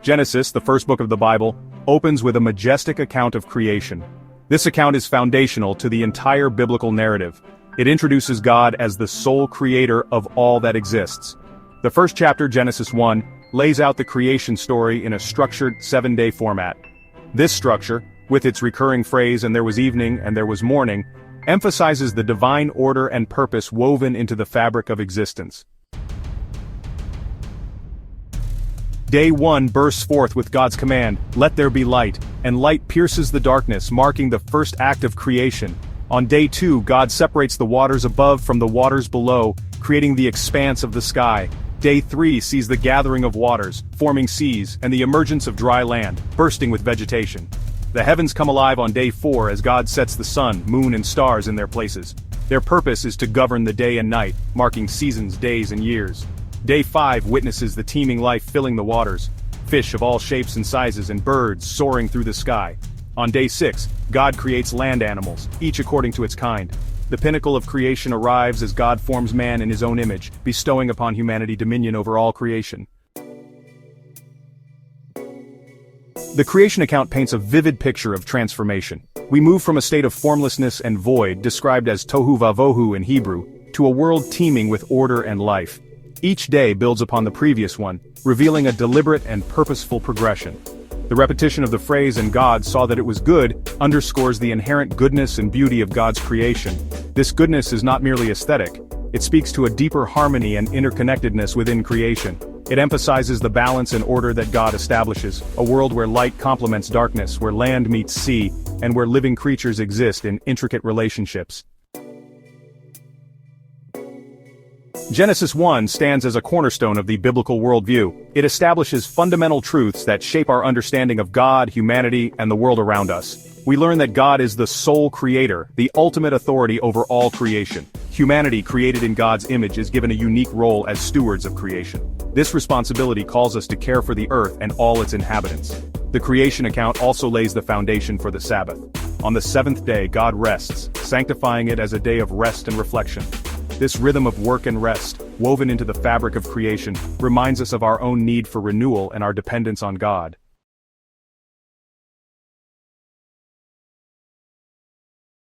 Genesis, the first book of the Bible, opens with a majestic account of creation. This account is foundational to the entire biblical narrative. It introduces God as the sole creator of all that exists. The first chapter, Genesis 1, lays out the creation story in a structured 7-day format. This structure, with its recurring phrase "and there was evening and there was morning," emphasizes the divine order and purpose woven into the fabric of existence. Day 1 bursts forth with God's command, "Let there be light," and light pierces the darkness, marking the first act of creation. On day 2, God separates the waters above from the waters below, creating the expanse of the sky. Day 3 sees the gathering of waters, forming seas, and the emergence of dry land, bursting with vegetation. The heavens come alive on day 4 as God sets the sun, moon, and stars in their places. Their purpose is to govern the day and night, marking seasons, days, and years. Day 5 witnesses the teeming life filling the waters, fish of all shapes and sizes and birds soaring through the sky. On day 6, God creates land animals, each according to its kind. The pinnacle of creation arrives as God forms man in his own image, bestowing upon humanity dominion over all creation. The creation account paints a vivid picture of transformation. We move from a state of formlessness and void, described as tohu vavohu in Hebrew, to a world teeming with order and life. Each day builds upon the previous one, revealing a deliberate and purposeful progression. The repetition of the phrase "and God saw that it was good" underscores the inherent goodness and beauty of God's creation. This goodness is not merely aesthetic. It speaks to a deeper harmony and interconnectedness within creation. It emphasizes the balance and order that God establishes, a world where light complements darkness, where land meets sea, and where living creatures exist in intricate relationships. Genesis 1 stands as a cornerstone of the biblical worldview. It establishes fundamental truths that shape our understanding of God, humanity, and the world around us. We learn that God is the sole creator, the ultimate authority over all creation. Humanity, created in God's image, is given a unique role as stewards of creation. This responsibility calls us to care for the earth and all its inhabitants. The creation account also lays the foundation for the Sabbath. On the 7th day, God rests, sanctifying it as a day of rest and reflection. This rhythm of work and rest, woven into the fabric of creation, reminds us of our own need for renewal and our dependence on God.